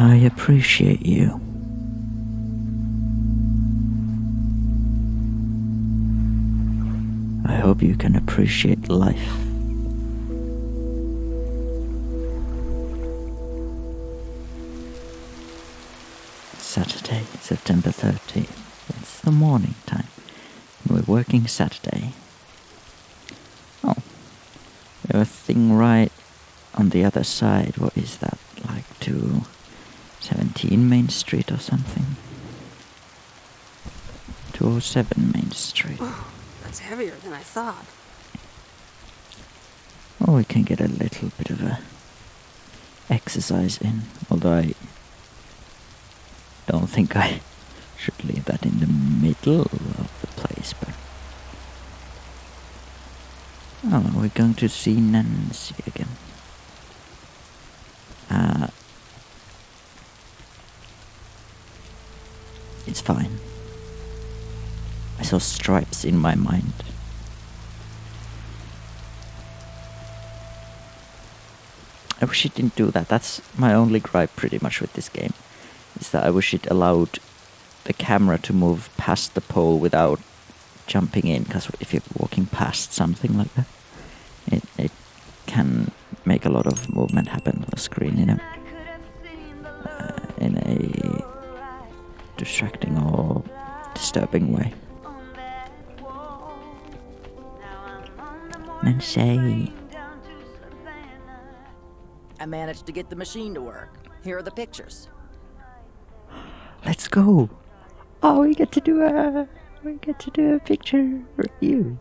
I appreciate you. I hope you can appreciate life. Saturday, September 30th. It's the morning time. We're working Saturday. Oh, we have a thing right on the other side. What is that? Like 217 Main Street or something? 207 Main Street. Oh, that's heavier than I thought. Well, we can get a little bit of a exercise in, although I don't think I should leave that in the middle of the place, but... Oh, we're going to see Nancy again. It's fine. I saw stripes in my mind. I wish it didn't do that. That's my only gripe pretty much with this game. Is that I wish it allowed the camera to move past the pole without jumping in. Because if you're walking past something like that, it can make a lot of movement happen on the screen in a distracting or disturbing way. Nancy. I managed to get the machine to work. Here are the pictures. Let's go. Oh, we get to do a picture review.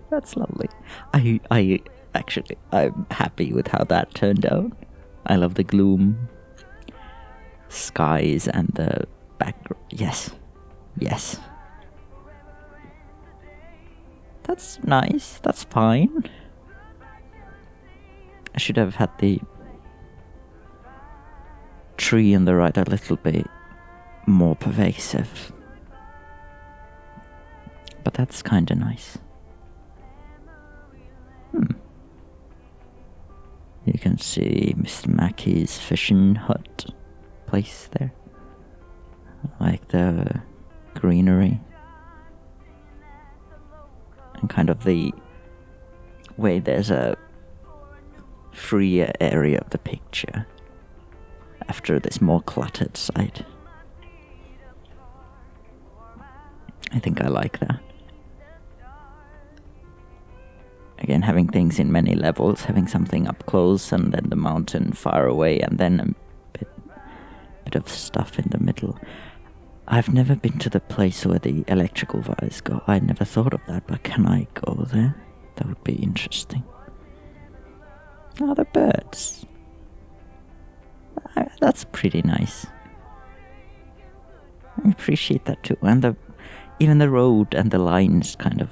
That's lovely. I'm happy with how that turned out. I love the gloom, skies, and the background. Yes. That's nice. That's fine. I should have had the tree on the right a little bit more pervasive. But that's kinda nice. You can see Mr. Mackey's fishing hut place there. I like the greenery. And kind of the way there's a freer area of the picture after this more cluttered side. I think I like that. Again, having things in many levels, having something up close and then the mountain far away and then a bit of stuff in the middle. I've never been to the place where the electrical wires go. I never thought of that, but can I go there? That would be interesting. Oh, the birds. That's pretty nice. I appreciate that too. And even the road and the lines kind of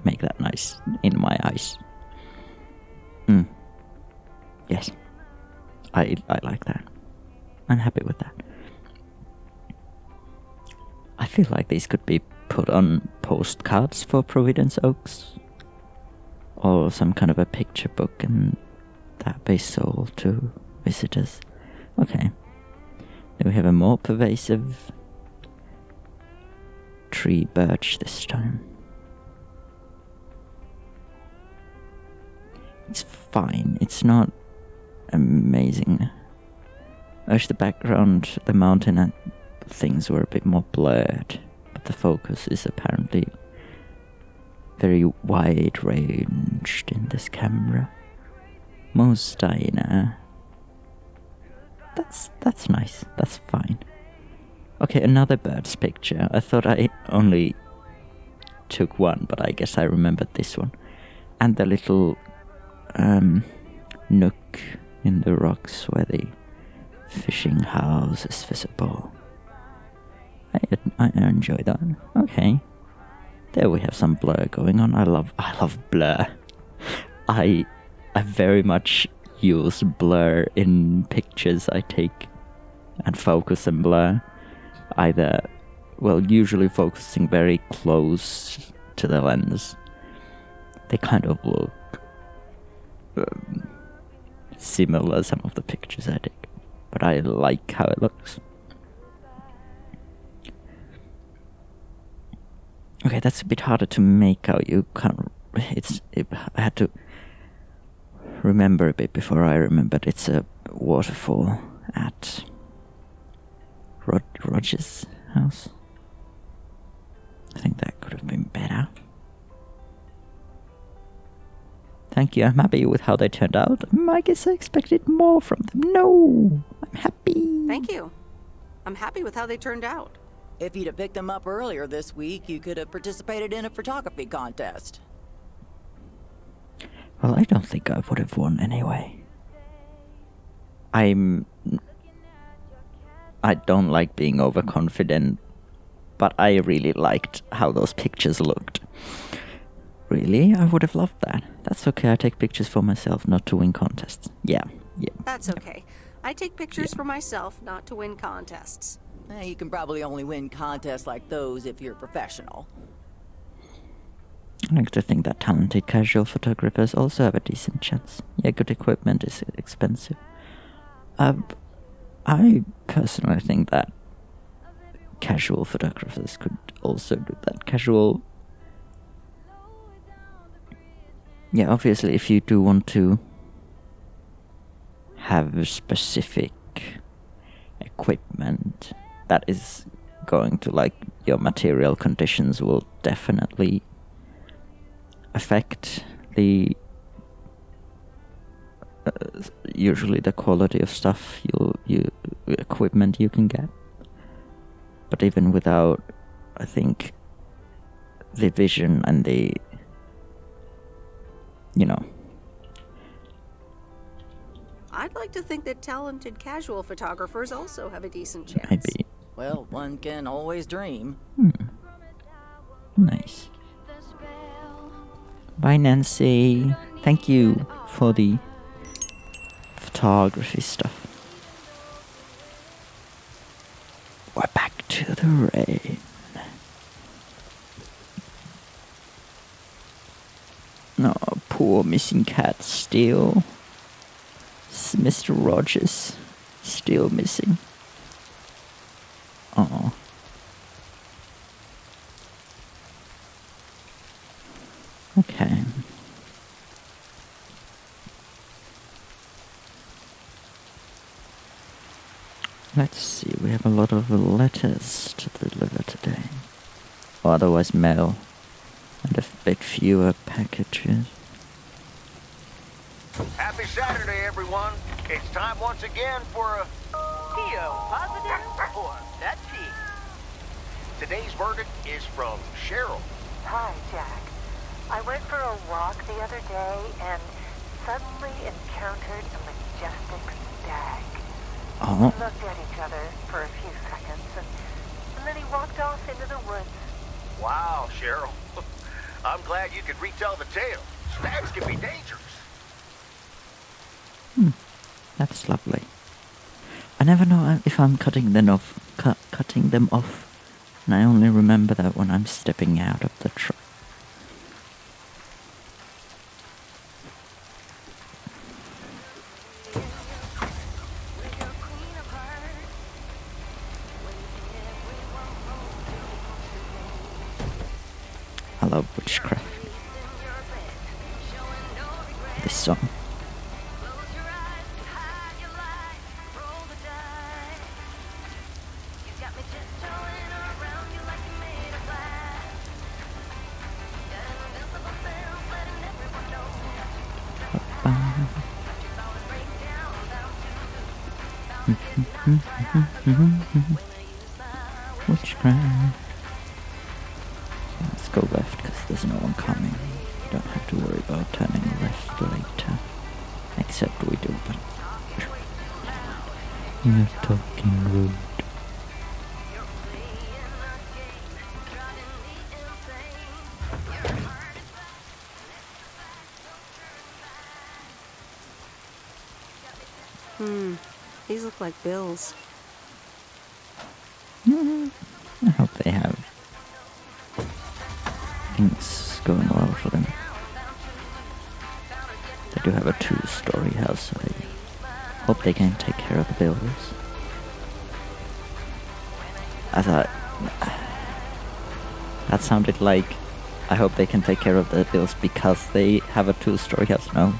make that nice in my eyes. Yes. I like that. I'm happy with that. I feel like these could be put on postcards for Providence Oaks. Or some kind of a picture book and that be sold to visitors. Okay. Then we have a more pervasive tree birch this time. It's fine. It's not amazing. I wish the background, the mountain and things were a bit more blurred. But the focus is apparently very wide ranged in this camera. Most That's nice. That's fine. Okay, another bird's picture. I thought I only took one, but I guess I remembered this one. And the little nook in the rocks where the fishing house is visible. I enjoy that. Okay. There we have some blur going on. I love blur. I very much use blur in pictures I take, and focus and blur. Usually focusing very close to the lens. They kind of look similar, some of the pictures I take. but I like how it looks. Okay, that's a bit harder to make out. You can't. I had to remember a bit before I remembered. It's a waterfall at Roger's house. I think that could have been better. Thank you, I'm happy with how they turned out. I guess I expected more from them. No, I'm happy. Thank you. I'm happy with how they turned out. If you'd have picked them up earlier this week, you could have participated in a photography contest. Well, I don't think I would have won anyway. I don't like being overconfident, but I really liked how those pictures looked. Really? I would have loved that. That's okay, I take pictures for myself, not to win contests. Yeah. That's okay. I take pictures for myself, not to win contests. You can probably only win contests like those if you're a professional. I like to think that talented casual photographers also have a decent chance. Yeah, good equipment is expensive. I personally think that casual photographers could also do that. Casual... Yeah, obviously, if you do want to have specific equipment that is going to, like, your material conditions will definitely affect the usually the quality of stuff you equipment you can get. But even without, I think, the vision and the, you know. I'd like to think that talented casual photographers also have a decent chance. Maybe. Well, one can always dream. Nice. Bye, Nancy. Thank you for the photography stuff. We're back to the rain. No, poor missing cat still. Mr. Rogers still missing. Oh. Okay. Let's see, we have a lot of letters to deliver today. Or otherwise mail. And a bit fewer packages. Happy Saturday, everyone. It's time once again for a... Tio, positive or that tea? Today's verdict is from Cheryl. Hi, Jack. I went for a walk the other day and suddenly encountered a majestic stag. Oh. We looked at each other for a few seconds and then he walked off into the woods. Wow, Cheryl. I'm glad you could retell the tale. Stags can be dangerous. That's lovely. I never know if I'm cutting them off. Cutting them off. And I only remember that when I'm stepping out of the truck. I love witchcraft. This song. Witchcraft. Let's go left because there's no one coming. You don't have to worry about turning left later. Except we do, but... You're talking rude. These look like bills. I hope they have things going well for them. They do have a 2-story house, so they hope they can take care of the bills. I thought that sounded like I hope they can take care of the bills because they have a 2-story house. No.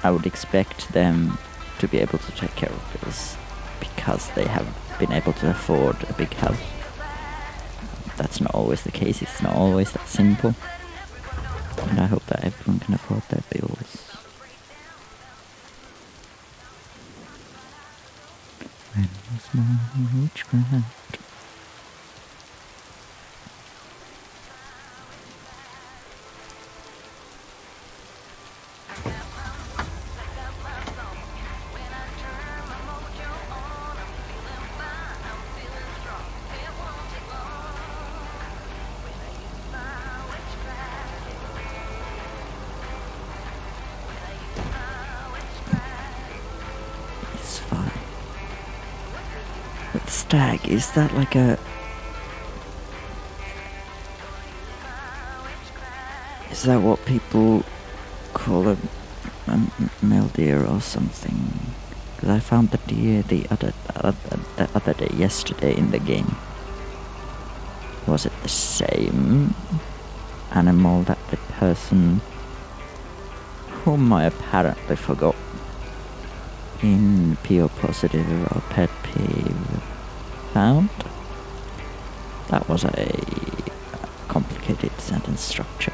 I would expect them to be able to take care of bills because they have been able to afford a big house. That's not always the case. It's not always that simple. And I hope that everyone can afford their bills. When was my witchcraft? It's fine. But stag, is that like a... Is that what people call a male deer or something? Because I found the deer the other day, yesterday in the game. Was it the same animal that the person whom I apparently forgot in PO positive or pet peeve found? That was a complicated sentence structure.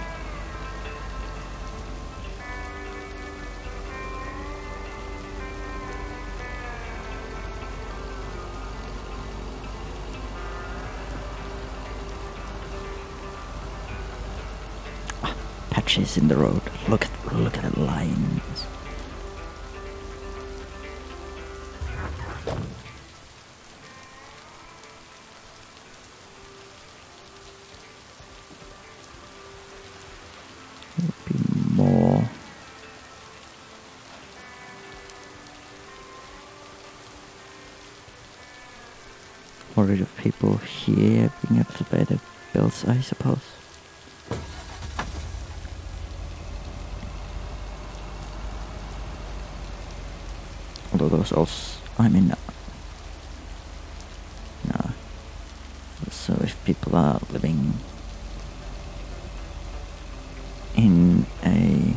Patches in the road. Look at the lines. There would be more. Worried of people here being able to pay their bills, I suppose. Although those also, I mean, no. So if people are living in a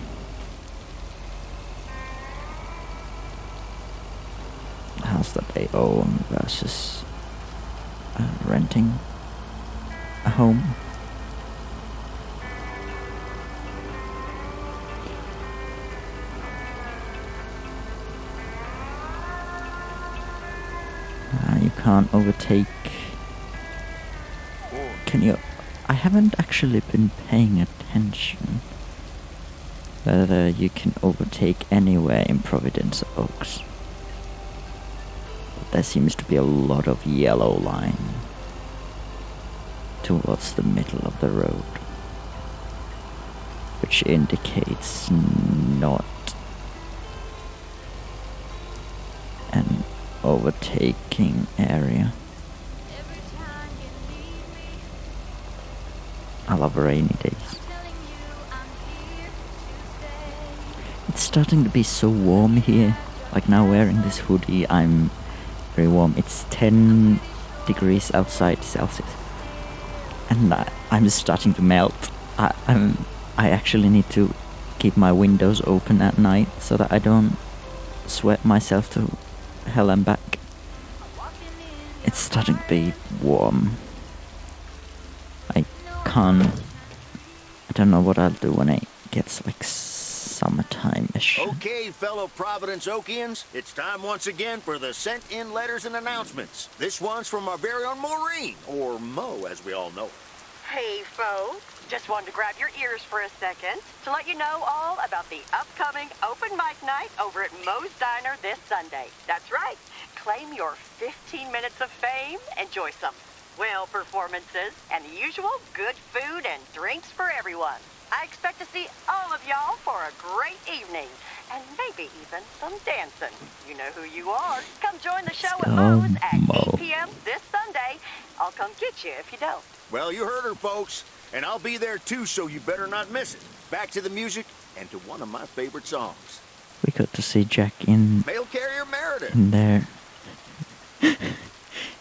house that they own versus renting a home, you can't overtake. Can you? I haven't actually been paying attention whether you can overtake anywhere in Providence Oaks. But there seems to be a lot of yellow line towards the middle of the road, which indicates not an overtaking area. I love rainy days. It's starting to be so warm here. Like now wearing this hoodie, I'm very warm. It's 10 degrees outside Celsius. And I'm starting to melt. I actually need to keep my windows open at night so that I don't sweat myself to hell and back. It's starting to be warm. I don't know what I'll do when it gets like summertime-ish. Okay, fellow Providence Okians, it's time once again for the sent-in letters and announcements. This one's from our very own Maureen, or Mo as we all know her. Hey, folks. Just wanted to grab your ears for a second to let you know all about the upcoming open mic night over at Mo's Diner this Sunday. That's right. Claim your 15 minutes of fame. Enjoy some swell performances and the usual good food and drinks for everyone. I expect to see all of y'all for a great evening and maybe even some dancing. You know who you are. Come join the show at Mo's at 8 p.m. this Sunday. I'll come get you if you don't. Well, you heard her, folks. And I'll be there too, so you better not miss it. Back to the music and to one of my favorite songs. we got to see Jack in Mail carrier Meredith.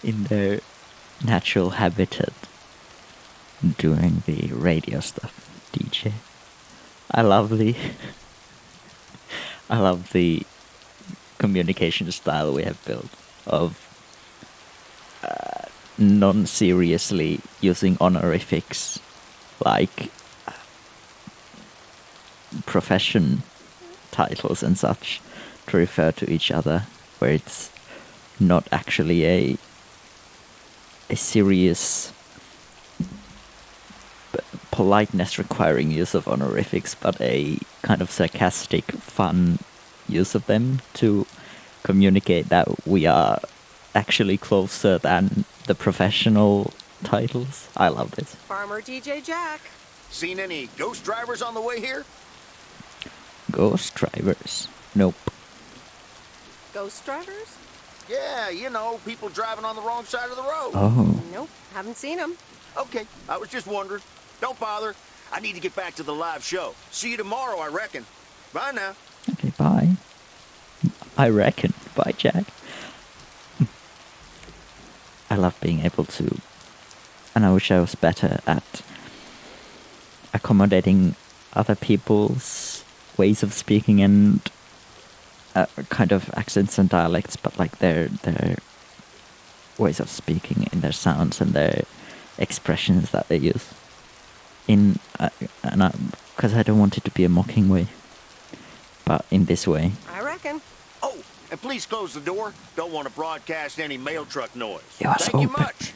in their natural habitat, doing the radio stuff, DJ. I love the communication style we have built of non-seriously using honorifics like profession titles and such to refer to each other, where it's not actually a serious politeness requiring use of honorifics, but a kind of sarcastic, fun use of them to communicate that we are actually closer than the professional titles. I love this. Farmer DJ Jack. Seen any ghost drivers on the way here? Ghost drivers? Nope. Ghost drivers? Yeah, you know, people driving on the wrong side of the road. Oh. Nope, haven't seen them. Okay, I was just wondering. Don't bother. I need to get back to the live show. See you tomorrow, I reckon. Bye now. Okay, bye. I reckon. Bye, Jack. I love being able to, and I wish I was better at accommodating other people's ways of speaking and kind of accents and dialects, but like their ways of speaking in their sounds and their expressions that they use. Because I don't want it to be a mocking way, but in this way. I reckon. Oh, and please close the door. Don't want to broadcast any mail truck noise. It was Thank you open. much.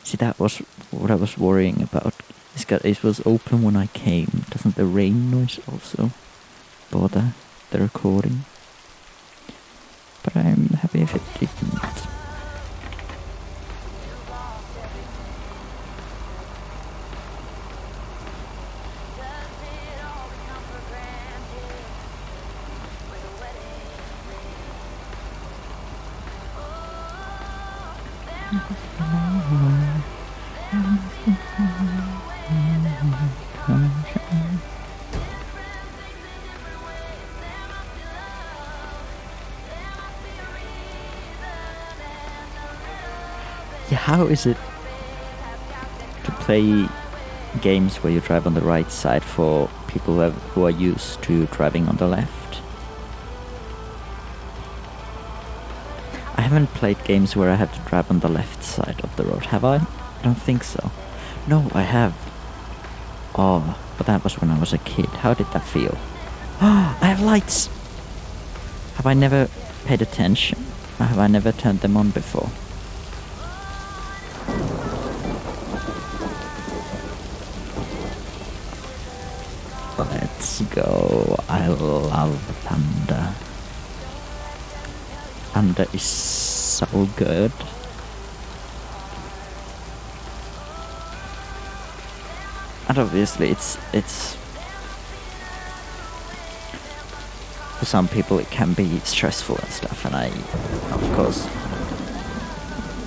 See, that was what I was worrying about. It was open when I came. Doesn't the rain noise also bother the recording? But I'm happy if it didn't. Yeah, how is it to play games where you drive on the right side for people who are used to driving on the left? I haven't played games where I have to drive on the left side of the road, have I? I don't think so. No, I have. Oh, but that was when I was a kid. How did that feel? Ah, I have lights! Have I never paid attention? Or have I never turned them on before? Let's go. I love thunder. Thunder is so good. And obviously it's for some people it can be stressful and stuff, and I of course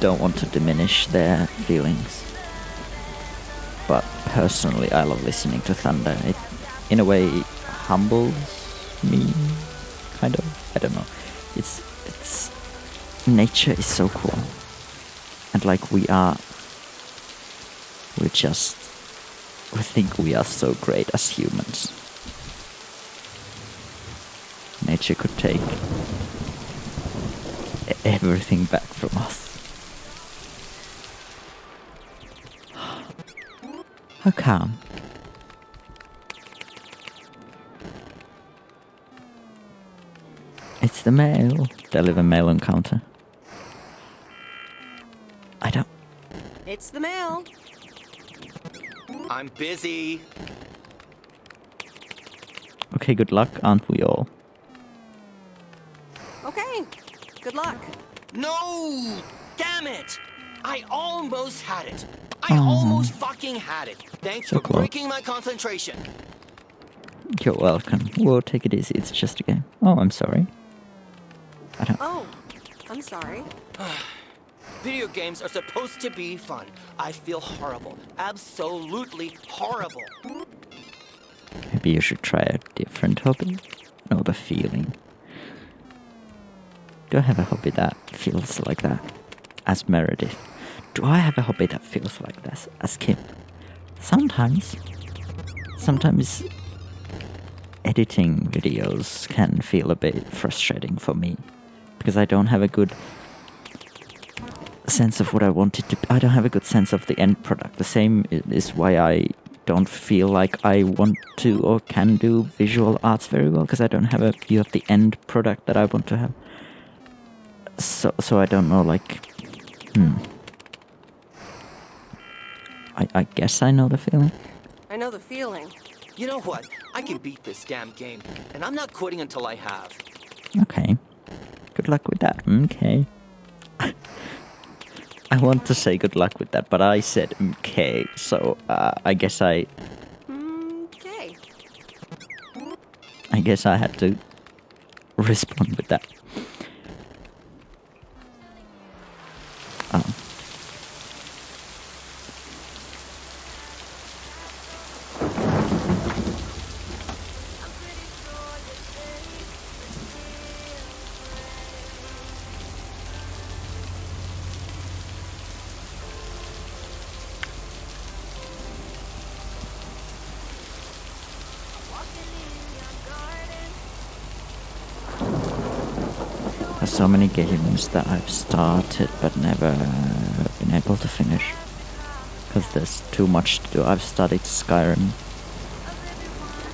don't want to diminish their feelings. But personally I love listening to thunder. It in a way humbles me, kind of. I don't know. It's nature is so cool. And like we think we are so great as humans. Nature could take everything back from us. How calm. It's the mail. Deliver mail on counter. I don't... It's the mail. I'm busy. Okay, good luck, aren't we all? Okay, good luck. No! Damn it! I almost had it. I almost fucking had it. Thanks So for close. breaking my concentration. You're welcome. We'll take it easy, it's just a game. Oh, I'm sorry. I don't... Oh, I'm sorry. Video games are supposed to be fun. I feel horrible. Absolutely horrible. Maybe you should try a different hobby? Know the feeling. Do I have a hobby that feels like that as Meredith? Do I have a hobby that feels like this as Kim? Sometimes. Sometimes editing videos can feel a bit frustrating for me because I don't have a good sense of what I want it to be. I don't have a good sense of the end product. The same is why I don't feel like I want to or can do visual arts very well, because I don't have a view of the end product that I want to have. So I don't know, like, I guess I know the feeling. I know the feeling. You know what? I can beat this damn game, and I'm not quitting until I have. Okay. Good luck with that. Okay. I want to say good luck with that, but I said okay, so I guess I had to respond with that. There's so many games that I've started but never been able to finish because there's too much to do. I've started Skyrim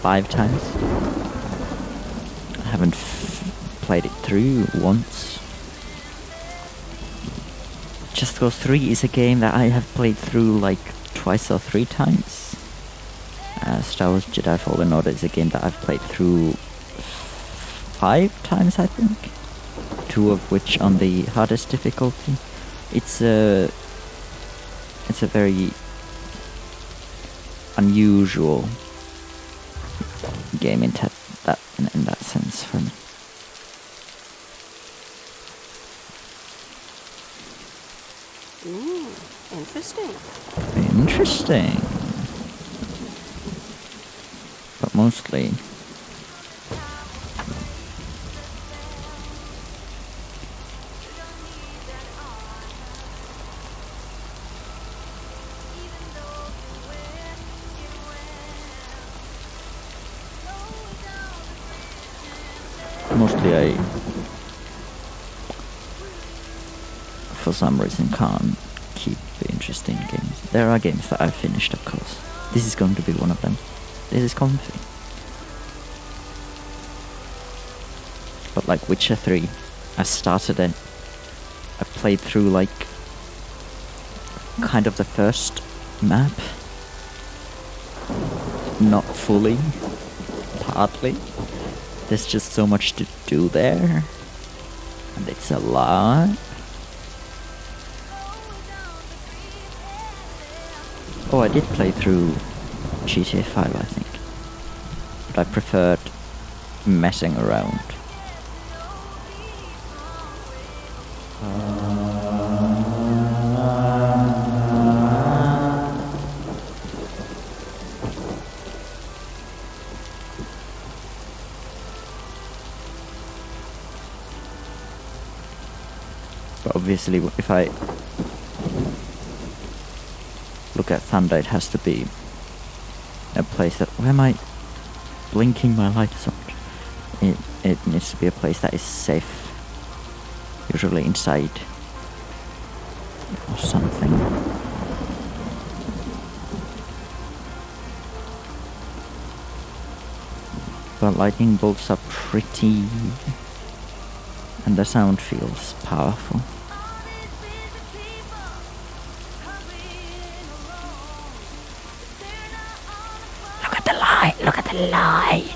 5 times. I haven't played it through once. Just Cause 3 is a game that I have played through like twice or 3 times. Star Wars Jedi Fallen Order is a game that I've played through 5 times, I think. 2 of which on the hardest difficulty. It's a very unusual game in that sense for me. Interesting. Interesting. But mostly I, for some reason, can't keep interesting games. There are games that I've finished, of course. This is going to be one of them. This is comfy. But like Witcher 3, I started it. I played through like kind of the first map. Not fully. Partly. There's just so much to do there. And it's a lot. Oh, I did play through GTA 5, I think. But I preferred messing around. But obviously, if I look at Thunder, it has to be a place that... Why am I blinking my light so much? It needs to be a place that is safe. Usually inside. Or something. But lightning bolts are pretty... And the sound feels powerful. Look at the line! Look at the line!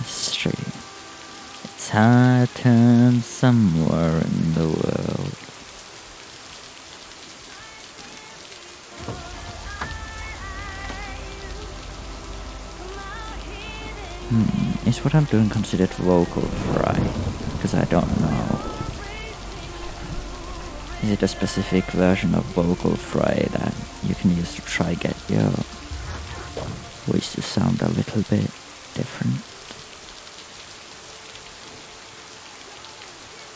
Street. It's hard turn somewhere in the world. Is what I'm doing considered vocal fry? Because I don't know. Is it a specific version of vocal fry that you can use to try get your voice to sound a little bit different?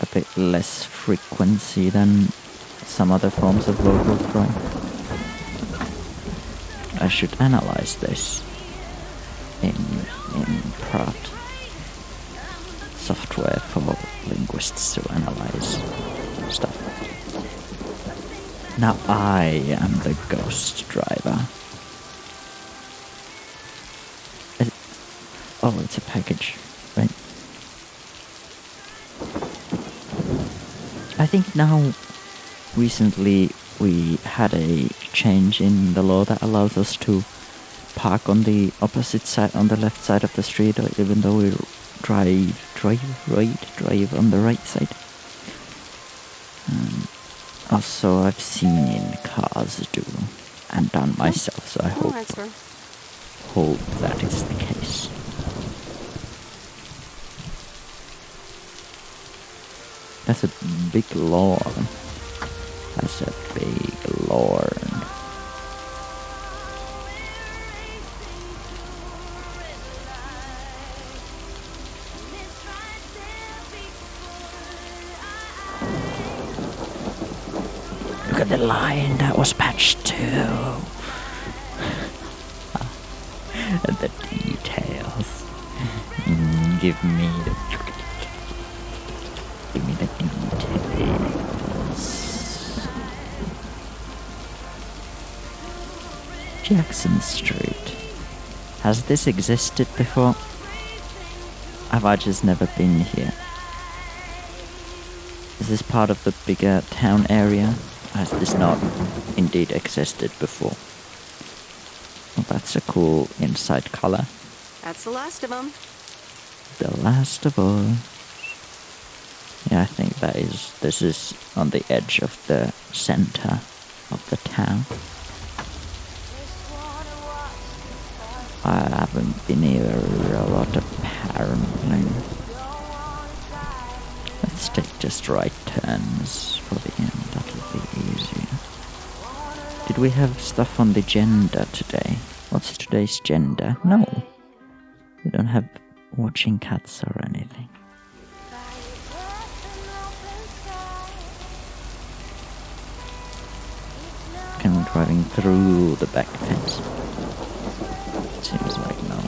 A bit less frequency than some other forms of vocal fry? I should analyze this in Pratt. Software for linguists to analyze stuff. Now I am the ghost driver. Oh, it's a package, right? I think now, recently, we had a change in the law that allows us to park on the opposite side, on the left side of the street, or even though we drive on the right side. Also, I've seen cars do and done myself, so I hope that is the case. That's a big lawn. That's a big lawn. Look at the line that was patched too. And the details. Give me the details. Jackson Street. Has this existed before? Have I just never been here? Is this part of the bigger town area? Has this not indeed existed before? Well, that's a cool inside color. That's the last of them. The last of all. Yeah, I think this is on the edge of the center of the town. I haven't been here a lot apparently. Let's take just right turns for the end, that'll be easier. Did we have stuff on the gender today? What's today's gender? No. We don't have watching cats or anything. I'm driving through the back fence. Seems like no.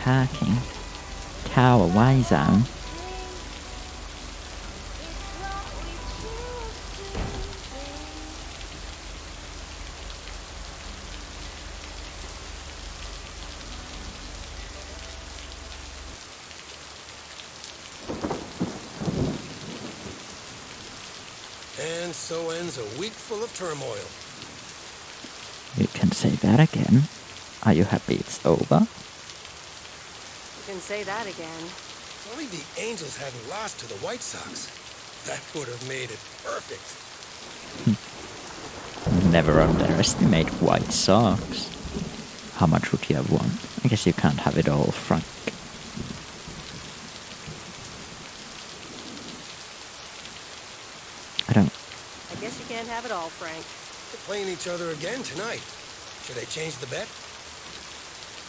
Parking. Tower Y zone. And so ends a week full of turmoil. You can say that again. Are you happy it's over? You can say that again. If only the Angels hadn't lost to the White Sox. That would have made it perfect. Never underestimate White Sox. How much would you have won? I guess you can't have it all, Frank. I guess you can't have it all, Frank. They're playing each other again tonight. Should I change the bet?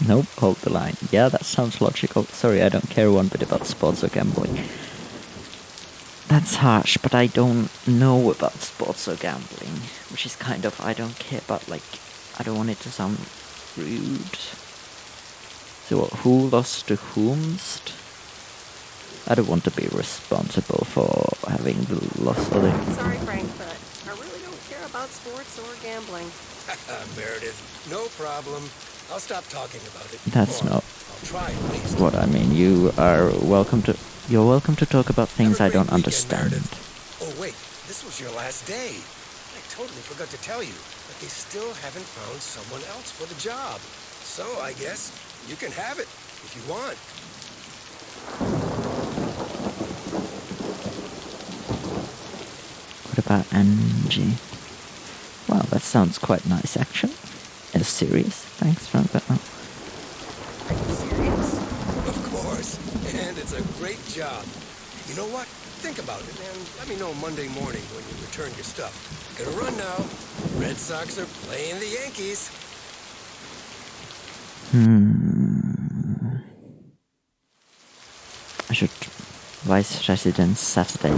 Nope, hold the line. Yeah, that sounds logical. Sorry, I don't care one bit about sports or gambling. That's harsh, but I don't know about sports or gambling. Which is kind of, I don't care, but like, I don't want it to sound rude. So what, who lost to whomst? I don't want to be responsible for having the loss of the... Sorry, Frank, but I really don't care about sports or gambling. Meredith, no problem. I'll stop talking about it. That's Or not I'll try at least. what I mean. You're welcome to talk about things I don't understand. Meredith. Oh, wait, this was your last day. I totally forgot to tell you, but they still haven't found someone else for the job. So I guess you can have it if you want. What about Angie? Well, that sounds quite nice, actually. Is serious? Thanks, Frank. But no. Are you serious? Of course. And it's a great job. You know what? Think about it and let me know Monday morning when you return your stuff. Gonna run now. Red Sox are playing the Yankees. I should Vice Residence Saturday.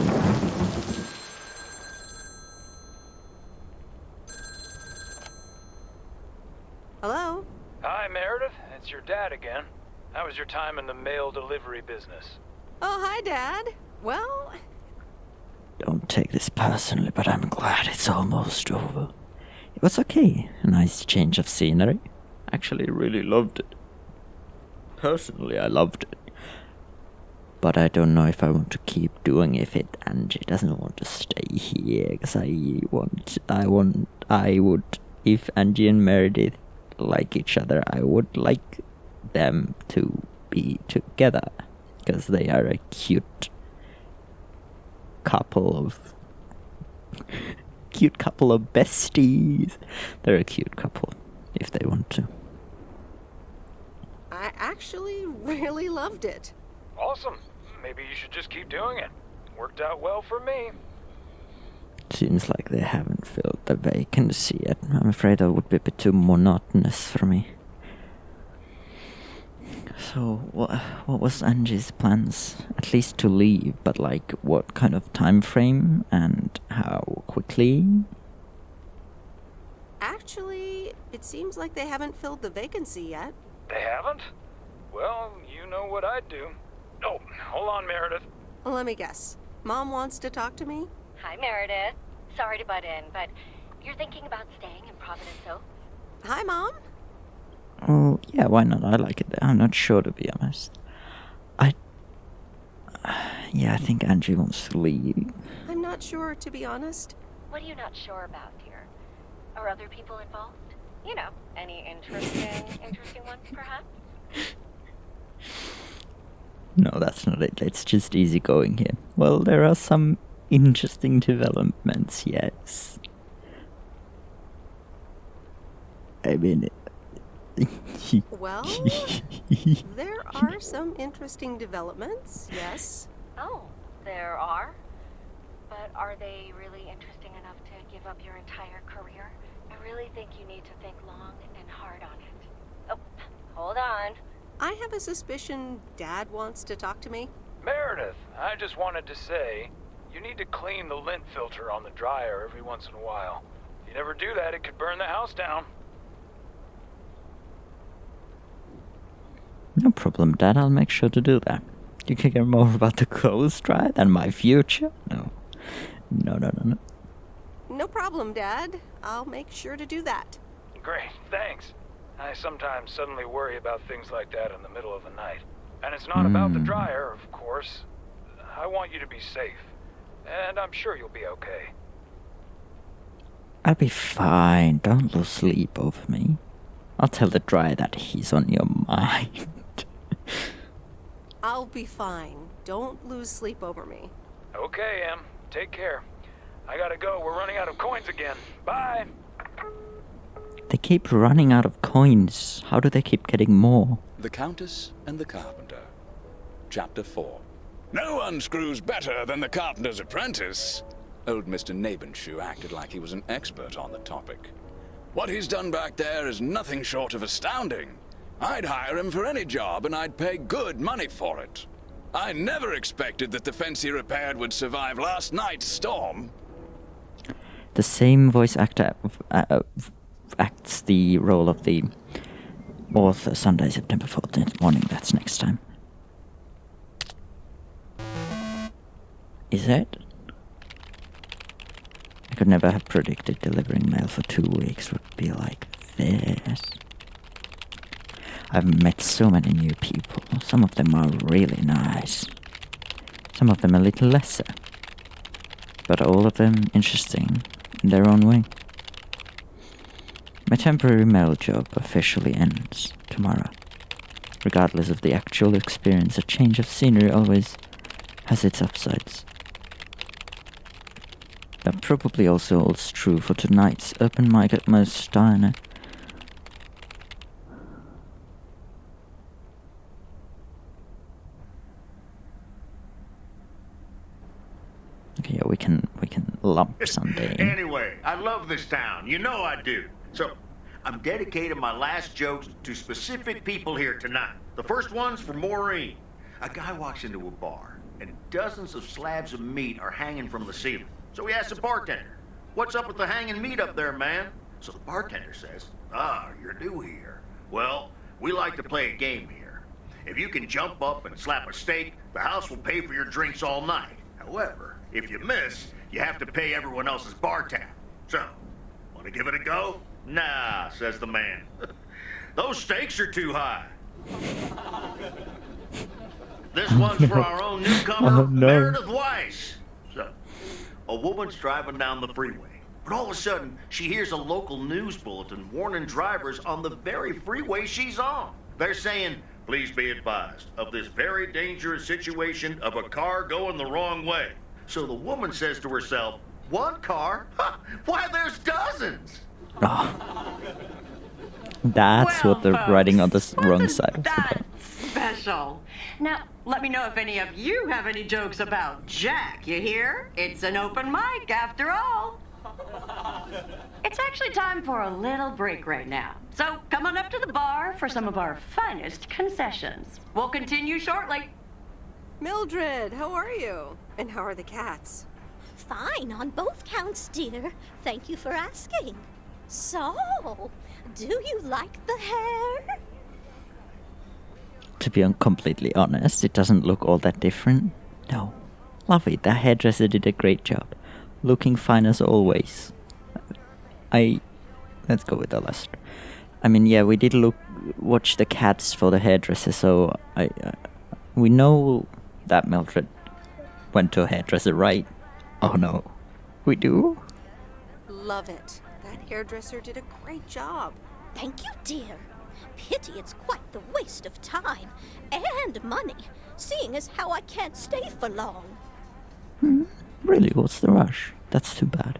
Hello? Hi, Meredith. It's your dad again. How was your time in the mail delivery business? Oh, hi, Dad. Well, Don't take this personally, but I'm glad it's almost over. It was okay. A nice change of scenery. Actually, really loved it. Personally, I loved it. But I don't know if I want to keep doing it if Angie doesn't want to stay here, because I would, if Angie and Meredith like each other, I would like them to be together, because they are a cute couple of besties. They're a cute couple, if they want to. I actually really loved it. Awesome. Maybe you should just keep doing it. Worked out well for me. Seems like they haven't filled the vacancy yet. I'm afraid that would be a bit too monotonous for me. So, what was Angie's plans? At least to leave, but like, what kind of time frame and how quickly? Actually, it seems like they haven't filled the vacancy yet. They haven't? Well, you know what I'd do. Oh, hold on, Meredith. Let me guess. Mom wants to talk to me? Hi, Meredith. Sorry to butt in, but you're thinking about staying in Providence Oak? Hi, Mom. Oh, yeah, why not? I like it there. I'm not sure, to be honest. Yeah, I think Angie wants to leave. I'm not sure, to be honest. What are you not sure about, dear? Are other people involved? You know, any interesting ones, perhaps? No, that's not it. It's just easy going here. Well, there are some interesting developments, yes. I mean... Well, there are some interesting developments, yes. Oh, there are? But are they really interesting enough to give up your entire career? I really think you need to think long and hard on it. Oh, hold on. I have a suspicion Dad wants to talk to me. Meredith, I just wanted to say, you need to clean the lint filter on the dryer every once in a while. If you never do that, it could burn the house down. No problem, Dad. I'll make sure to do that. You can care more about the clothes dryer than my future? No. No. No problem, Dad. I'll make sure to do that. Great, thanks. I sometimes suddenly worry about things like that in the middle of the night. And it's not about the dryer, of course. I want you to be safe. And I'm sure you'll be okay. I'll be fine. Don't lose sleep over me. I'll tell the dryer that he's on your mind. I'll be fine. Don't lose sleep over me. Okay, Em. Take care. I gotta go. We're running out of coins again. Bye! They keep running out of coins. How do they keep getting more? The Countess and the Carpenter. Chapter 4. No one screws better than the carpenter's apprentice. Old Mr. Nabenshoe acted like he was an expert on the topic. What he's done back there is nothing short of astounding. I'd hire him for any job, and I'd pay good money for it. I never expected that the fence he repaired would survive last night's storm. The same voice actor acts the role of the author Sunday, September 14th morning. That's next time. Is it? I could never have predicted delivering mail for 2 weeks would be like this. I've met so many new people. Some of them are really nice. Some of them a little lesser. But all of them interesting in their own way. My temporary mail job officially ends tomorrow. Regardless of the actual experience, a change of scenery always has its upsides. That probably also holds true for tonight's open mic at Moe's Diner. Okay, we can lump Sunday in. Anyway, I love this town. You know I do. So, I'm dedicating my last jokes to specific people here tonight. The first one's for Maureen. A guy walks into a bar, and dozens of slabs of meat are hanging from the ceiling. So he asks the bartender, "What's up with the hanging meat up there, man?" So the bartender says, "Ah, you're new here. Well, we like to play a game here. If you can jump up and slap a steak, the house will pay for your drinks all night. However, if you miss, you have to pay everyone else's bar tab. So, want to give it a go?" "Nah," says the man. "Those stakes are too high." This one's for our own newcomer, Meredith Weiss. So, a woman's driving down the freeway, but all of a sudden, she hears a local news bulletin warning drivers on the very freeway she's on. They're saying, "Please be advised of this very dangerous situation of a car going the wrong way." So the woman says to herself, "One car? Ha! Why, there's dozens!" Oh. That's Well, what they're folks, writing on the wrong wasn't side of the that book. special? Now, let me know if any of you have any jokes about Jack, you hear? It's an open mic after all. It's actually time for a little break right now. So come on up to the bar for some of our finest concessions. We'll continue shortly. Mildred, how are you? And how are the cats? Fine on both counts, dear. Thank you for asking. So, do you like the hair? To be completely honest, it doesn't look all that different. No. Lovely, the hairdresser did a great job. Looking fine as always. Let's go with the last. I mean, yeah, we did watch the cats for the hairdresser, so we know that Mildred went to a hairdresser, right? Oh no. We do? Love it. That hairdresser did a great job. Thank you, dear. Pity it's quite the waste of time and money, seeing as how I can't stay for long. Really, what's the rush? That's too bad.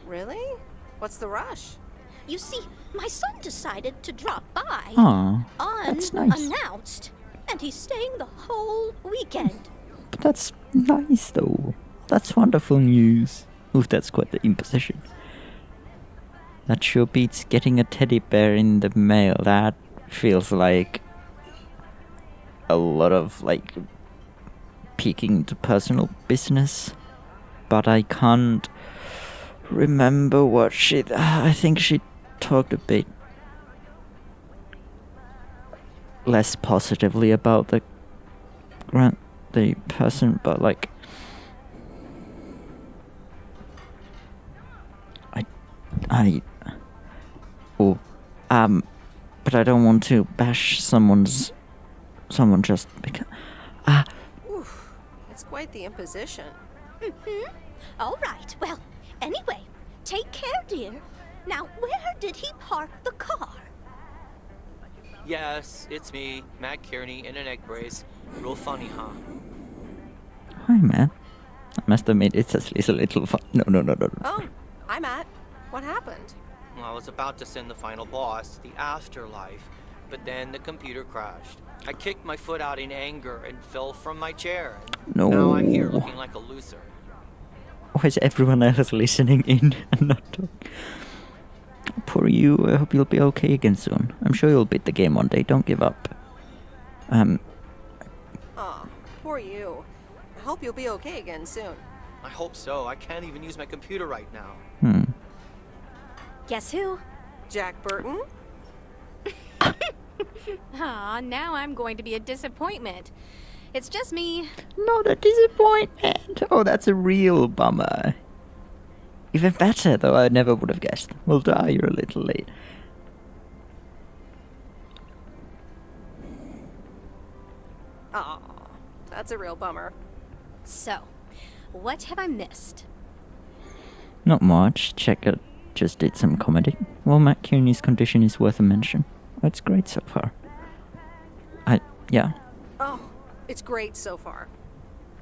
Really? What's the rush? You see, my son decided to drop by Aw, that's nice. unannounced, and he's staying the whole weekend. But that's nice, though. That's wonderful news. Oof, that's quite the imposition. That sure beats getting a teddy bear in the mail. That feels like a lot of, peeking into personal business. But I can't remember what I think she talked a bit less positively about the person, but but I don't want to bash someone just because. Oof, it's quite the imposition. All right, well, anyway, take care, dear. Now, where did he park the car? Yes, it's me, Matt Kearney, in an egg brace. Real funny, huh? Hi, man. I must admit, it's a little fun. No. Oh, hi, Matt. What happened? Well, I was about to send the final boss to the afterlife, but then the computer crashed. I kicked my foot out in anger and fell from my chair. No. Now I'm here looking like a loser. Why is everyone else listening in and not talking? Poor you. I hope you'll be okay again soon. I'm sure you'll beat the game one day. Don't give up. Aw, poor you. I hope you'll be okay again soon. I hope so. I can't even use my computer right now. Guess who? Jack Burton? Aw, now I'm going to be a disappointment. It's just me. Not a disappointment. Oh, that's a real bummer. Even better, though I never would have guessed. Well, you're a little late. Aw, that's a real bummer. So, what have I missed? Not much. Checker just did some comedy. Well, Matt Kearney's condition is worth a mention. It's great so far. Yeah. Oh, it's great so far.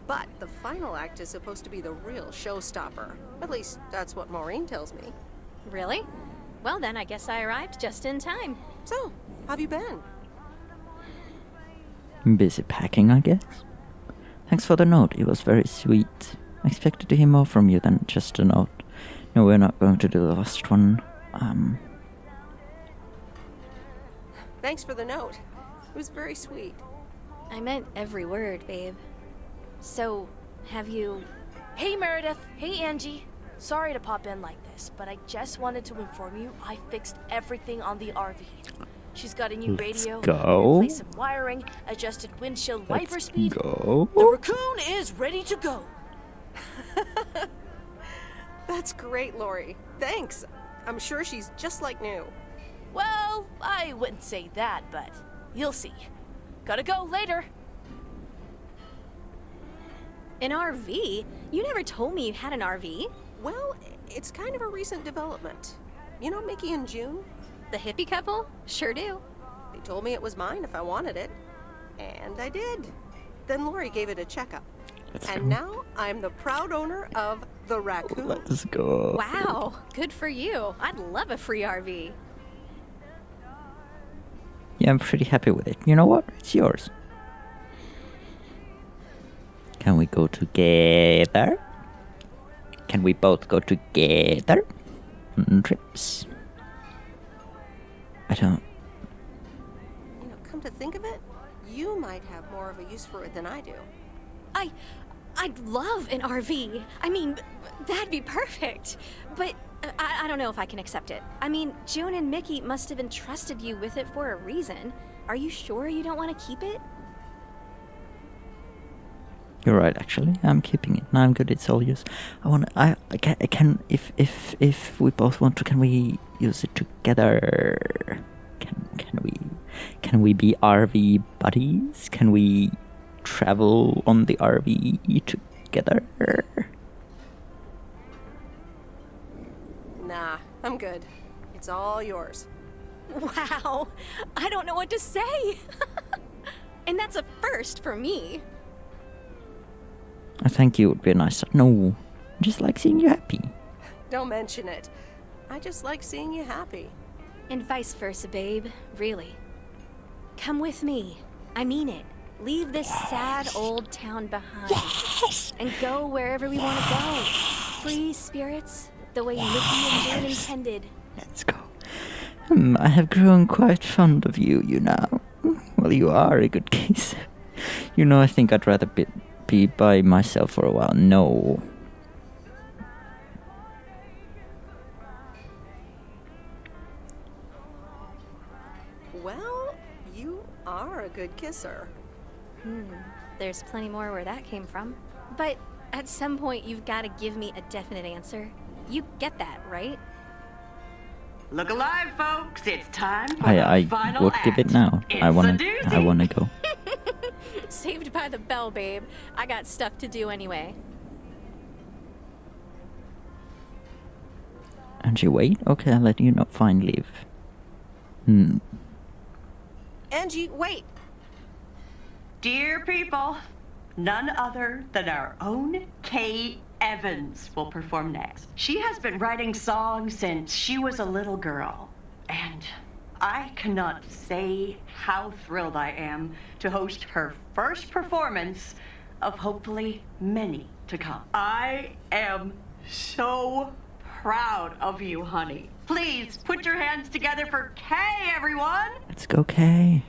But the final act is supposed to be the real showstopper. At least, that's what Maureen tells me. Really? Well, then I guess I arrived just in time. So, how've you been? Busy packing, I guess. Thanks for the note. It was very sweet. I expected to hear more from you than just a note. No, we're not going to do the last one. Thanks for the note. It was very sweet. I meant every word, babe. So, have you... Hey, Meredith. Hey, Angie. Sorry to pop in like this, but I just wanted to inform you I fixed everything on the RV. She's got a new radio, replaced some wiring, adjusted windshield wiper speed. Go. The raccoon is ready to go. That's great, Lori. Thanks. I'm sure she's just like new. Well, I wouldn't say that, but you'll see. Gotta go later. An RV? You never told me you had an RV. Well, it's kind of a recent development. You know Mickey and June? The hippie couple? Sure do. They told me it was mine if I wanted it. And I did. Then Lori gave it a checkup. And now I'm the proud owner of the raccoon. Let's go. Wow, good for you. I'd love a free RV. Yeah, I'm pretty happy with it. You know what? It's yours. Can we go together? Can we both go together on trips? I don't... You know, come to think of it, you might have more of a use for it than I do. I'd love an RV. I mean, that'd be perfect. But I don't know if I can accept it. I mean, June and Mickey must have entrusted you with it for a reason. Are you sure you don't want to keep it? You're right, actually. I'm keeping it. No, I'm good. It's all yours. I can, if we both want to, can we use it together? Can we be RV buddies? Can we travel on the RV together? Nah, I'm good. It's all yours. Wow, I don't know what to say. And that's a first for me. I thank you. It would be a nice... No, I just like seeing you happy. Don't mention it. I just like seeing you happy. And vice versa, babe. Really. Come with me. I mean it. Leave this sad old town behind. Yes! And go wherever we want to go. Free spirits, the way Mickey and June intended. Let's go. I have grown quite fond of you, you know. Well, you are a good case. You know, I think I'd rather be by myself for a while. No. Well, you are a good kisser. There's plenty more where that came from. But at some point, you've got to give me a definite answer. You get that, right? Look alive, folks. It's time for I the final would act. give it now. It's I a wanna doozy. go. Saved by the bell, babe. I got stuff to do anyway. Angie, wait. Okay, I'll let you know. Fine, leave. Angie, wait! Dear people, none other than our own Kay Evans will perform next. She has been writing songs since she was a little girl, and I cannot say how thrilled I am to host her first performance of hopefully many to come. I am so proud of you, honey. Please put your hands together for Kay, everyone! Let's go, Kay.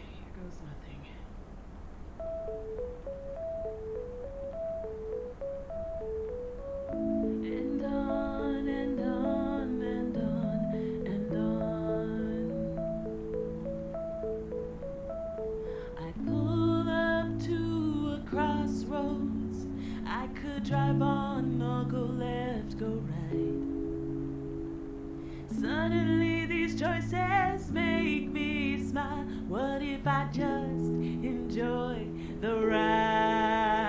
Drive on or go left, go right. Suddenly these choices make me smile. What if I just enjoy the ride?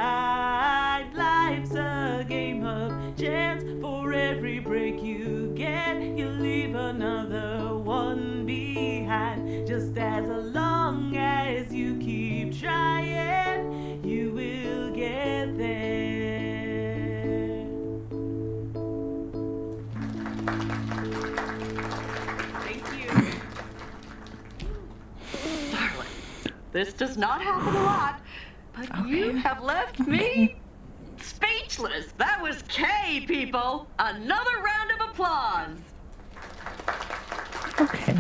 Life's a game of chance. For every break you get, you leave another one behind. Just as long as you keep trying, you will get there. This does not happen a lot, but you have left me speechless. That was Kay, people. Another round of applause. Okay.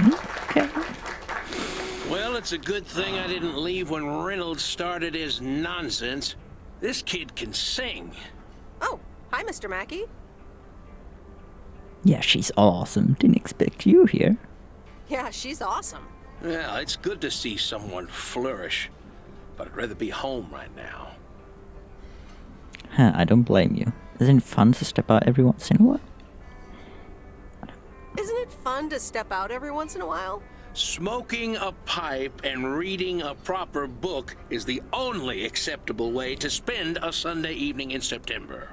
Well, it's a good thing I didn't leave when Reynolds started his nonsense. This kid can sing. Oh, hi, Mr. Mackey. Yeah, she's awesome. Didn't expect you here. Yeah, she's awesome. Well, it's good to see someone flourish, but I'd rather be home right now. Huh, I don't blame you. Isn't it fun to step out every once in a while? Isn't it fun to step out every once in a while? Smoking a pipe and reading a proper book is the only acceptable way to spend a Sunday evening in September.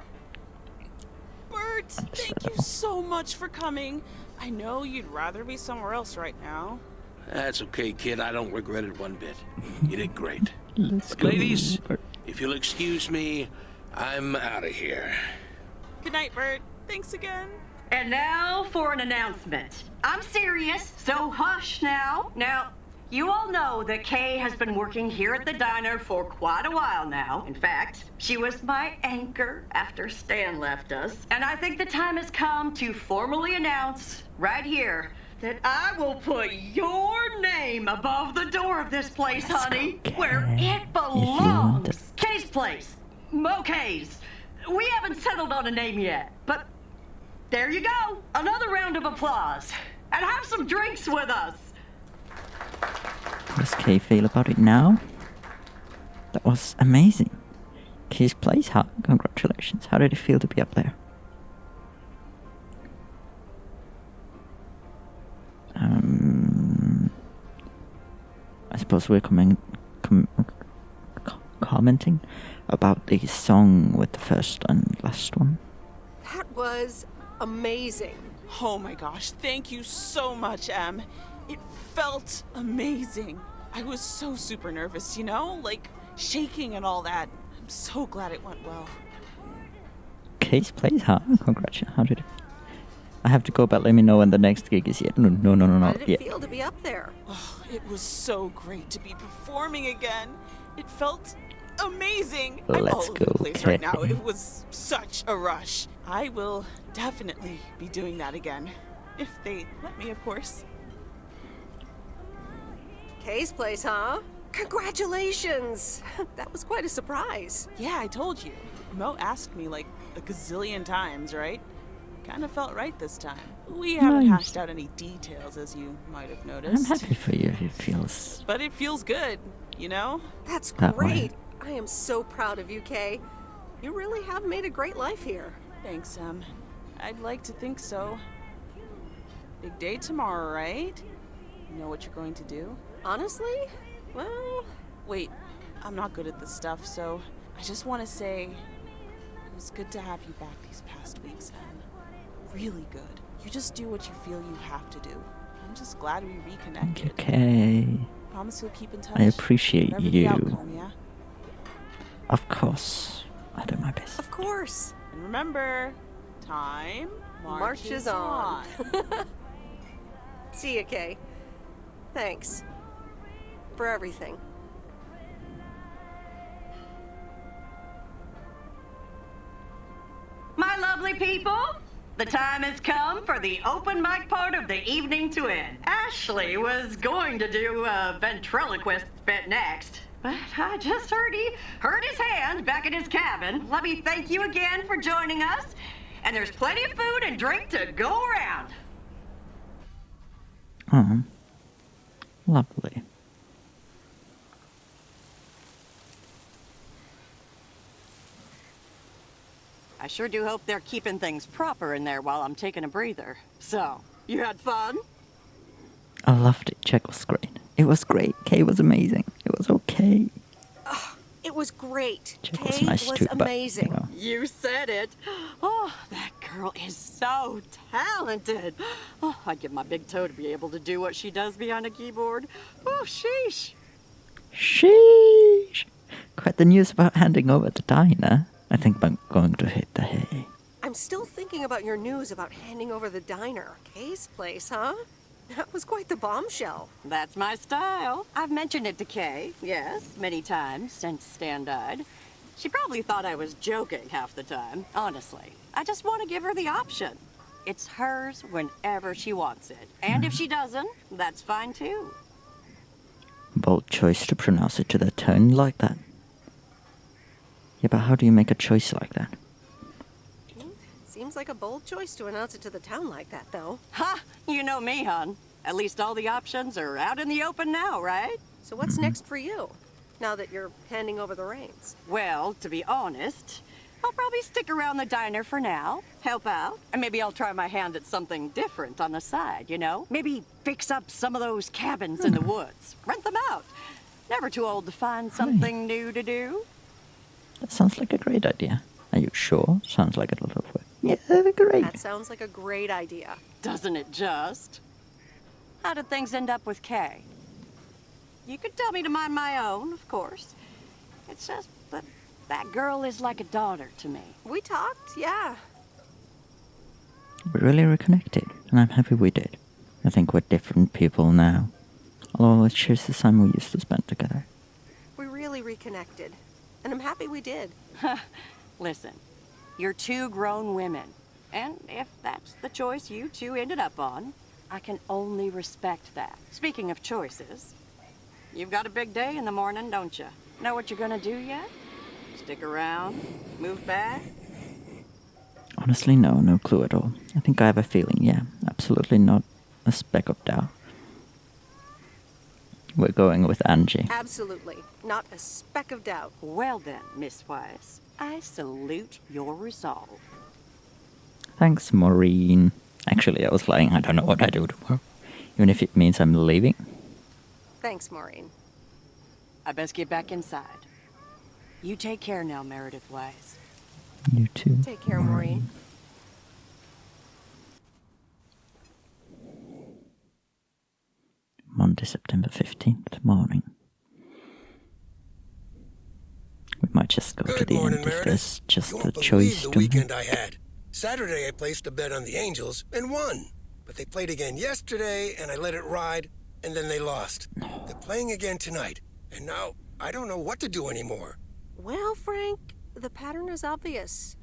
Bert, thank you so much for coming. I know you'd rather be somewhere else right now. That's okay, kid. I don't regret it one bit. You did great. Let's go. Ladies, if you'll excuse me, I'm out of here. Good night, Bert. Thanks again. And now for an announcement. I'm serious, so hush now. Now, you all know that Kay has been working here at the diner for quite a while now. In fact, she was my anchor after Stan left us. And I think the time has come to formally announce right here that I will put your name above the door of this place, honey, where it belongs. Kay's place. Kay's. We haven't settled on a name yet, but there you go. Another round of applause. And have some drinks with us. How does Kay feel about it now? That was amazing. Kay's place, huh? Congratulations. How did it feel to be up there? I suppose we're commenting about the song with the first and last one. That was amazing. Oh my gosh, thank you so much, Em. It felt amazing. I was so super nervous, you know? Like, shaking and all that. I'm so glad it went well. Kay's place, huh? Congratulations. How did it... I have to go, but let me know when the next gig is yet. No. How did it feel to be up there? Oh, it was so great to be performing again. It felt amazing. I'm all over the place right now. It was such a rush. I will definitely be doing that again. If they let me, of course. Kay's place, huh? Congratulations! That was quite a surprise. Yeah, I told you. Mo asked me like a gazillion times, right? Kind of felt right this time. We haven't hashed out any details, as you might have noticed. I'm happy for you. It feels... But it feels good, you know? That's great. I am so proud of you, Kay. You really have made a great life here. Thanks, Em. I'd like to think so. Big day tomorrow, right? You know what you're going to do? Honestly? Well... Wait, I'm not good at this stuff, so I just want to say it was good to have you back these past weeks, Em. Really good. You just do what you feel you have to do. I'm just glad we reconnected. Okay. Promise you'll keep in touch. I appreciate Whatever you. the outcome, yeah? Of course. I do my best. Of course. And remember, time marches on. See ya, Kay. Thanks. For everything. My lovely people, the time has come for the open mic part of the evening to end. Ashley was going to do a ventriloquist bit next, but I just heard he hurt his hand back in his cabin. Let me thank you again for joining us, and there's plenty of food and drink to go around. Oh, lovely. I sure do hope they're keeping things proper in there while I'm taking a breather. So, you had fun? I loved it. Check was great. It was great. Kay was amazing. It was okay. It was great. Check Kay was nice too, amazing. But, You said it. Oh, that girl is so talented. Oh, I'd give my big toe to be able to do what she does behind a keyboard. Oh, sheesh. Sheesh. Quite the news about handing over the diner. I think I'm going to hit the hay. I'm still thinking about your news about handing over the diner. Kay's place, huh? That was quite the bombshell. That's my style. I've mentioned it to Kay, yes, many times since Stan died. She probably thought I was joking half the time, honestly. I just want to give her the option. It's hers whenever she wants it. And if she doesn't, that's fine too. Bold choice to pronounce it to the tone like that. Yeah, but how do you make a choice like that? Seems like a bold choice to announce it to the town like that, though. Ha! You know me, hon. At least all the options are out in the open now, right? So what's next for you, now that you're handing over the reins? Well, to be honest, I'll probably stick around the diner for now, help out, and maybe I'll try my hand at something different on the side, you know? Maybe fix up some of those cabins in the woods, rent them out. Never too old to find something new to do. That sounds like a great idea. Are you sure? Sounds like a lot of work. Yeah, great. That sounds like a great idea. Doesn't it just? How did things end up with Kay? You could tell me to mind my own, of course. It's just that girl is like a daughter to me. We talked, yeah. We really reconnected, and I'm happy we did. I think we're different people now. Although it shares the time we used to spend together. We really reconnected, and I'm happy we did. Listen, you're two grown women, and if that's the choice you two ended up on, I can only respect that. Speaking of choices, you've got a big day in the morning, don't you? Know what you're gonna do yet? Stick around? Move back? Honestly, no clue at all. I think I have a feeling, yeah. Absolutely not a speck of doubt. We're going with Angie. Absolutely. Not a speck of doubt. Well then, Miss Weiss, I salute your resolve. Thanks, Maureen. Actually, I was lying. I don't know what I do tomorrow. Even if it means I'm leaving. Thanks, Maureen. I best get back inside. You take care now, Meredith Weiss. You too. Take care, Maureen. Monday, September 15th, morning. We might just go to the morning, end if Meredith. there's just You the won't choice believe the to weekend make. I had. Saturday I placed a bet on the Angels and won. But they played again yesterday and I let it ride and then they lost. They're playing again tonight. And now I don't know what to do anymore. Well, Frank, the pattern is obvious.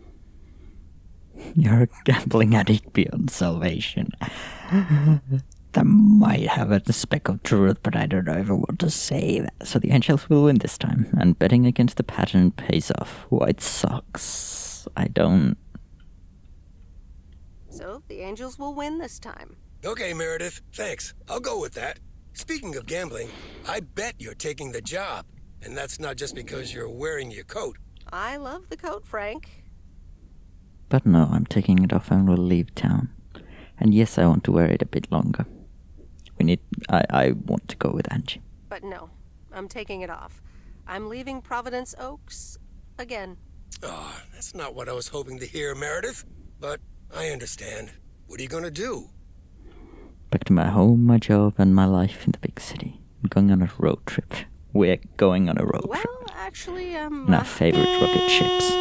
You're a gambling addict beyond salvation. That might have a speck of truth, but I don't know if I want to say that. So the Angels will win this time, and betting against the pattern pays off. White Sox. I don't... So the Angels will win this time. Okay, Meredith, thanks. I'll go with that. Speaking of gambling, I bet you're taking the job. And that's not just because you're wearing your coat. I love the coat, Frank. But no, I'm taking it off and will leave town. And yes, I want to wear it a bit longer. I want to go with Angie. But no, I'm taking it off. I'm leaving Providence Oaks again. Oh, that's not what I was hoping to hear, Meredith. But I understand. What are you gonna do? Back to my home, my job, and my life in the big city. I'm going on a road trip. We're going on a road trip. Well, actually, In our favorite rocket ships.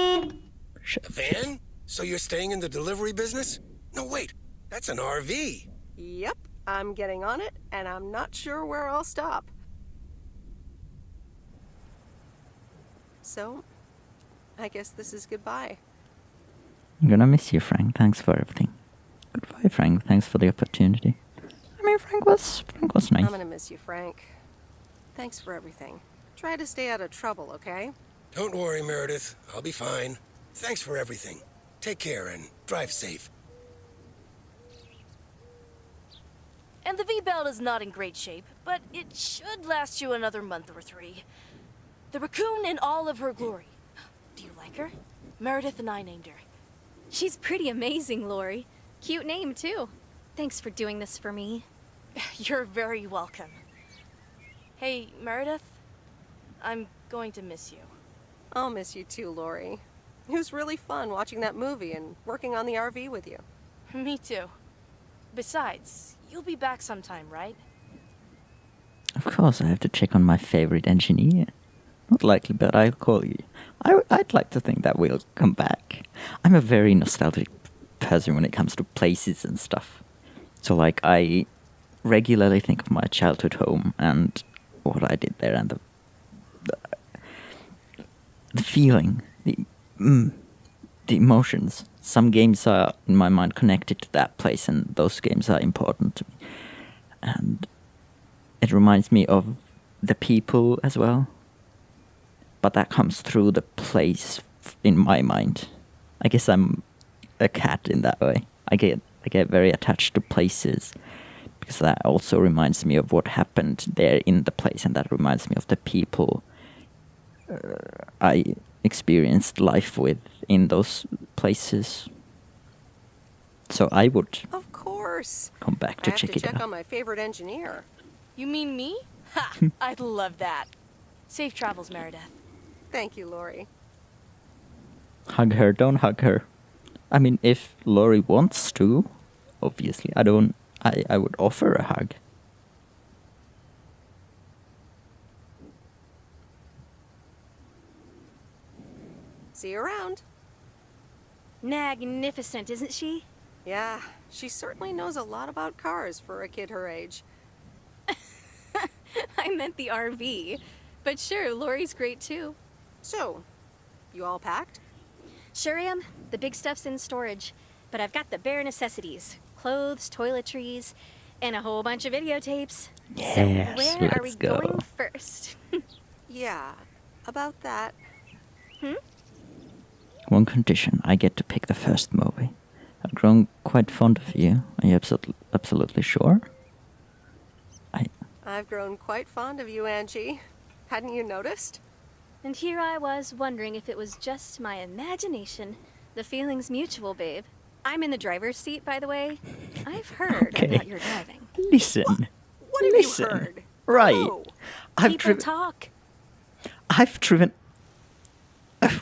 A van? So you're staying in the delivery business? No, wait. That's an RV. Yep, I'm getting on it, and I'm not sure where I'll stop. So, I guess this is goodbye. I'm gonna miss you, Frank. Thanks for everything. Goodbye, Frank. Thanks for the opportunity. I mean, Frank was nice. I'm gonna miss you, Frank. Thanks for everything. Try to stay out of trouble, okay? Don't worry, Meredith. I'll be fine. Thanks for everything. Take care and drive safe. And the V-belt is not in great shape, but it should last you another month or 3. The raccoon in all of her glory. Do you like her? Meredith and I named her. She's pretty amazing, Lori. Cute name, too. Thanks for doing this for me. You're very welcome. Hey, Meredith, I'm going to miss you. I'll miss you too, Lori. It was really fun watching that movie and working on the RV with you. Me too. Besides, you'll be back sometime, right? Of course, I have to check on my favorite engineer. Not likely, but I'll call you. I'd like to think that we'll come back. I'm a very nostalgic person when it comes to places and stuff. So, like, I regularly think of my childhood home and what I did there and the feeling, the emotions. Some games are, in my mind, connected to that place, and those games are important to me. And it reminds me of the people as well. But that comes through the place in my mind. I guess I'm a cat in that way. I get very attached to places because that also reminds me of what happened there in the place, and that reminds me of the people I experienced life with in those places. So I would, of course, come back to check it out. I have to check on my favorite engineer. You mean me? Ha! I'd love that. Safe travels, Meredith. Thank you, Lori. Hug her, don't hug her. I mean, if Lori wants to, obviously, I would offer a hug. See you around. Magnificent, isn't she? Yeah, she certainly knows a lot about cars for a kid her age. I meant the RV. But sure, Lori's great too. So, you all packed? Sure am. The big stuff's in storage. But I've got the bare necessities. Clothes, toiletries, and a whole bunch of videotapes. Yes, so where are we go. going first? Yeah, about that. One condition, I get to pick the first movie. I've grown quite fond of you. Are you absolutely sure? I've grown quite fond of you, Angie. Hadn't you noticed? And here I was wondering if it was just my imagination. The feeling's mutual, babe. I'm in the driver's seat, by the way. I've heard about your driving. Listen. What have you heard? Right. Oh. People talk. I've driven...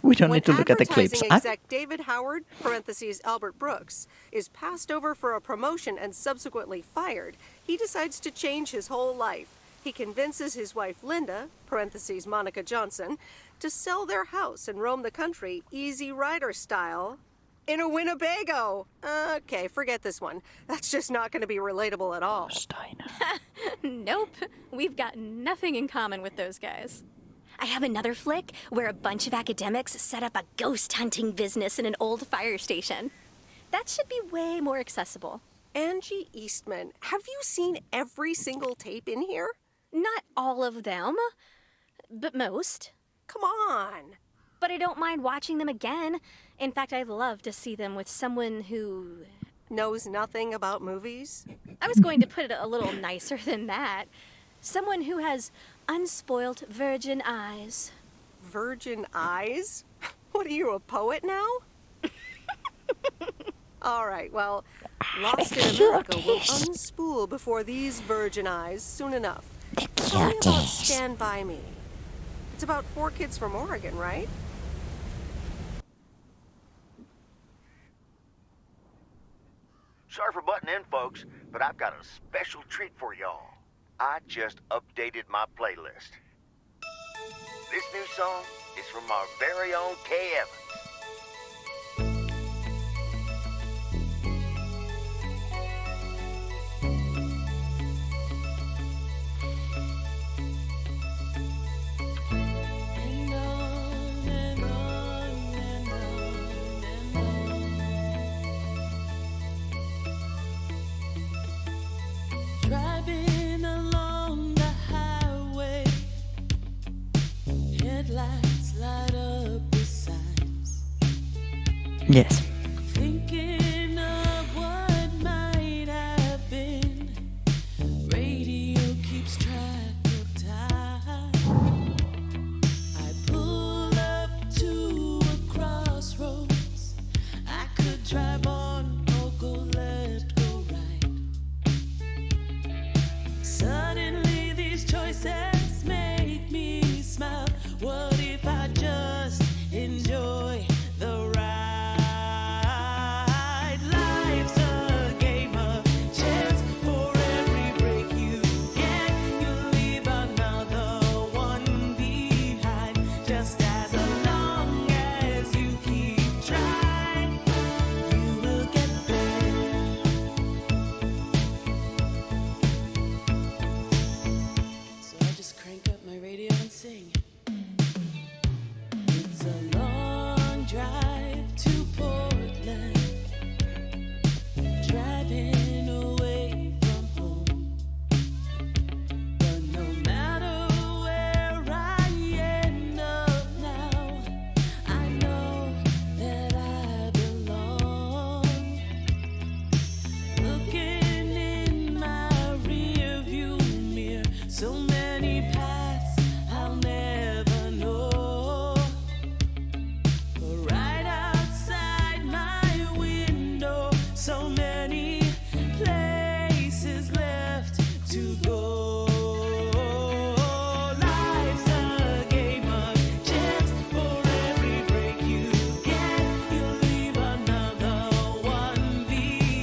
We don't need to look at the clips. When advertising exec David Howard, parentheses Albert Brooks, is passed over for a promotion and subsequently fired, he decides to change his whole life. He convinces his wife Linda, parentheses Monica Johnson, to sell their house and roam the country Easy Rider style in a Winnebago. Okay, forget this one. That's just not going to be relatable at all. Nope. We've got nothing in common with those guys. I have another flick where a bunch of academics set up a ghost hunting business in an old fire station. That should be way more accessible. Angie Eastman, have you seen every single tape in here? Not all of them, but most. Come on. But I don't mind watching them again. In fact, I'd love to see them with someone who... knows nothing about movies? I was going to put it a little nicer than that. Someone who has unspoilt virgin eyes. Virgin eyes? What are you, a poet now? All right, well, Lost in America will unspool before these virgin eyes soon enough. Tell me about Stand By Me. It's about 4 kids from Oregon, right? Sorry for butting in, folks, but I've got a special treat for y'all. I just updated my playlist. This new song is from our very own Kay Evans. Driving along the highway, headlights light up the signs. Yes. Thinking of what might have been. Radio keeps track of time. I pull up to a crossroads. I could drive on or go left, go right. Suddenly these choices make me smile. What if I just enjoy the ride?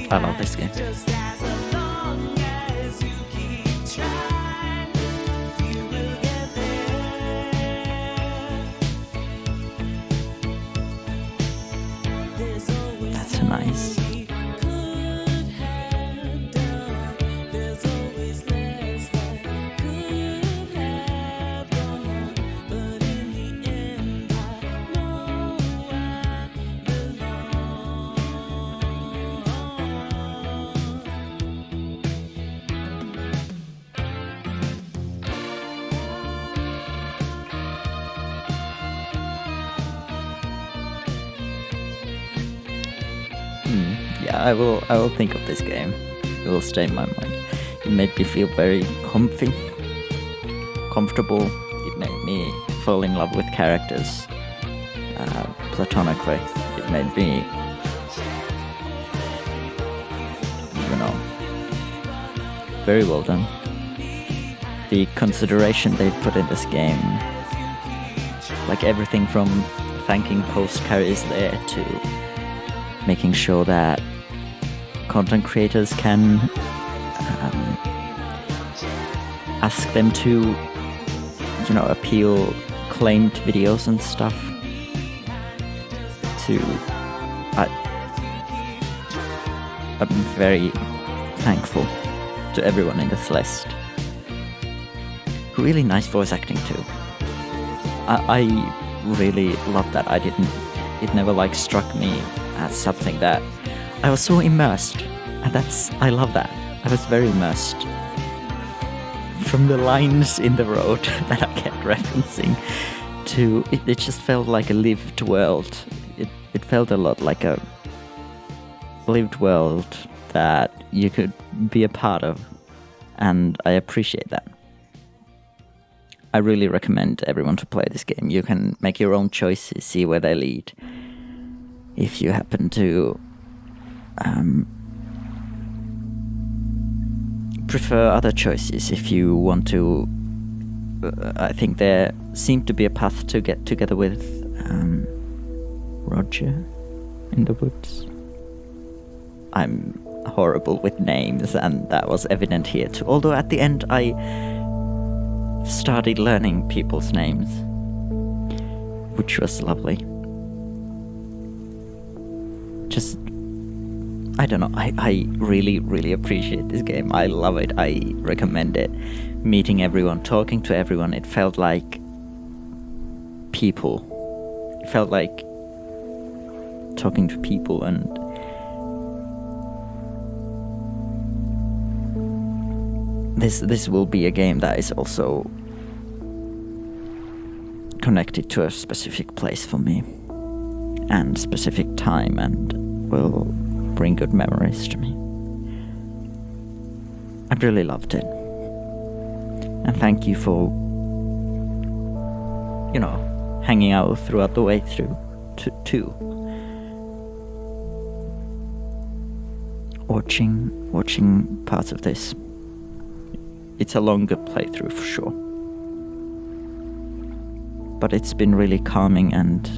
I love this game. Just as long as you keep trying, you will get there. That's nice. Yeah, I will think of this game. It will stay in my mind. It made me feel very comfortable. It made me fall in love with characters platonically. It made me, very well done. The consideration they put in this game, like everything from thanking post carriers there to making sure that content creators can ask them to, appeal claimed videos and stuff to. I'm very thankful to everyone in this list. Really nice voice acting too. I really love that. It never struck me as something that I was so immersed, and I love that. I was very immersed. From the lines in the road that I kept referencing to, it just felt like a lived world. It felt a lot like a lived world that you could be a part of, and I appreciate that. I really recommend everyone to play this game. You can make your own choices, see where they lead. If you happen to prefer other choices, if you want to, I think there seemed to be a path to get together with Roger in the woods. I'm horrible with names, and that was evident here too. Although at the end I started learning people's names, which was lovely. Just, I don't know, I really, really appreciate this game. I love it. I recommend it. Meeting everyone, talking to everyone, it felt like people. It felt like talking to people, and this will be a game that is also connected to a specific place for me and specific time, and will bring good memories to me. I really loved it, and thank you for hanging out throughout the way through too. Watching parts of this. It's a longer playthrough for sure, but it's been really calming and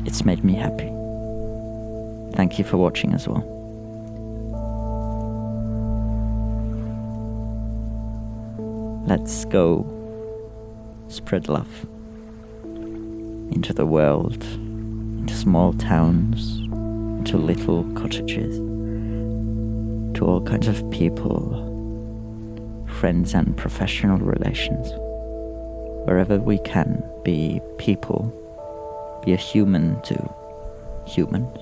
it's made me happy. Thank you for watching as well. Let's go spread love into the world, into small towns, into little cottages, to all kinds of people, friends and professional relations. Wherever we can, be people, be a human to humans.